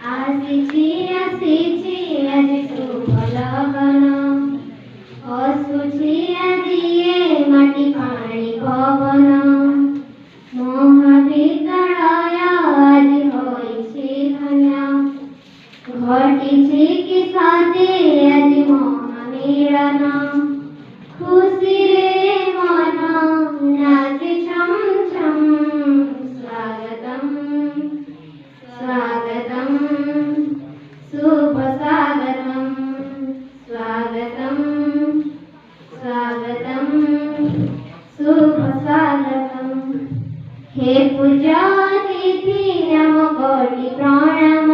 ଆସିଛି ଆସିଛି ଆଜି ଶୁଭ ଲଗନ ହସୁଛି ଆଜି ଏ ମାଟି ପାଣି ପବନ ମହାବିଦ୍ୟାଳୟ ଆଜି ହୋଇଛି ଧନ୍ୟ ଘଟିଛି କି ସାଥେ ଆଜି ମହାମିଳନ ଖୁସିରେ ମନ ନାଚେ ଛମ୍ ଛମ୍ ସ୍ୱାଗତମ୍ स्वागतम् शुभ स्वागतम् स्वागतम् स्वागतम् शुभ स्वागतम् हे पूजा अतिथि नम कोटि प्रणाम